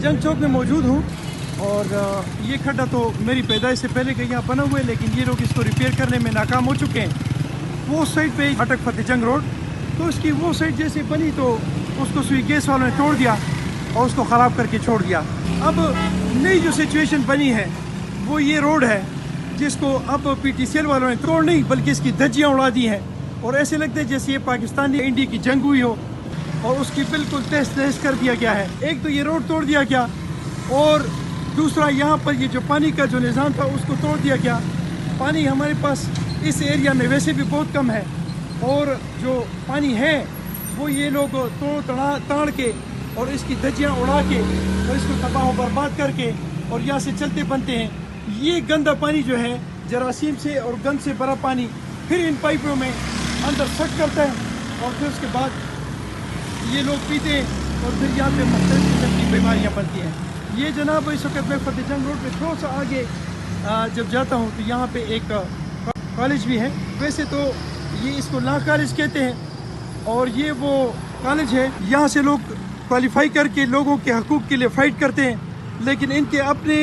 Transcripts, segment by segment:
जंग चौक में मौजूद हूँ और ये खड्डा तो मेरी पैदाइश से पहले के यहाँ बना हुआ है, लेकिन ये लोग इसको रिपेयर करने में नाकाम हो चुके हैं। वो साइड पे अटक फतेह जंग रोड, तो इसकी वो साइड जैसे बनी तो उसको सुई गैस वालों ने तोड़ दिया और उसको ख़राब करके छोड़ दिया। अब नई जो सिचुएशन बनी है वो ये रोड है जिसको अब PTCL वालों ने तोड़ नहीं बल्कि इसकी धज्जियाँ उड़ा दी हैं और ऐसे लगता है जैसे ये पाकिस्तान इंडिया की जंग हुई हो और उसकी बिल्कुल तहस नहस कर दिया गया है। एक तो ये रोड तोड़ दिया गया और दूसरा यहाँ पर ये जो पानी का जो निज़ाम था उसको तोड़ दिया गया। पानी हमारे पास इस एरिया में वैसे भी बहुत कम है और जो पानी है वो ये लोग तोड़ ताड़ के और इसकी धज्जियाँ उड़ा के और इसको तबाह बर्बाद करके और यहाँ से चलते बनते हैं। ये गंदा पानी जो है जरासीम से और गंद से भरा पानी फिर इन पाइपों में अंदर सट करता है और फिर उसके बाद ये लोग पीते हैं और फिर यहाँ पे मुख्तलिफ किस्म की बीमारियाँ बनती हैं। ये जनाब इस वक्त मैं फतेह जंग रोड पे थोड़ा सा आगे जब जाता हूँ तो यहाँ पे एक कॉलेज भी है। वैसे तो ये इसको लॉ कॉलेज कहते हैं और ये वो कॉलेज है यहाँ से लोग क्वालिफाई करके लोगों के हकूक़ के लिए फ़ाइट करते हैं, लेकिन इनके अपने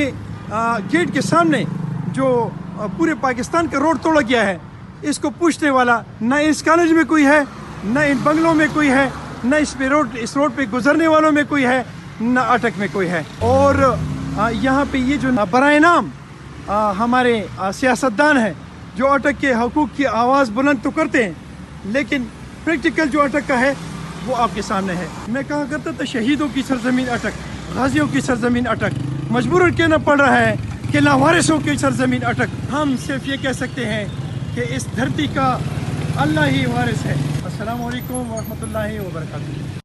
गेट के सामने जो पूरे पाकिस्तान का रोड तोड़ा गया है इसको पूछने वाला न इस कॉलेज में कोई है, न इन बंगलों में कोई है, न इस रोड पे गुजरने वालों में कोई है, न अटक में कोई है। और यहाँ पे ये जो बराए नाम हमारे सियासतदान हैं जो अटक के हकूक़ की आवाज़ बुलंद तो करते हैं, लेकिन प्रैक्टिकल जो अटक का है वो आपके सामने है। मैं कहा करता था शहीदों की सरजमीन अटक, गाजियों की सरजमीन अटक, मजबूरन कहना पड़ रहा है कि लावारिसों की सरजमीन अटक। हम सिर्फ ये कह सकते हैं कि इस धरती का अल्लाह ही वारिस है। अस्सलामु अलैकुम व रहमतुल्लाहि व बरकातुहू।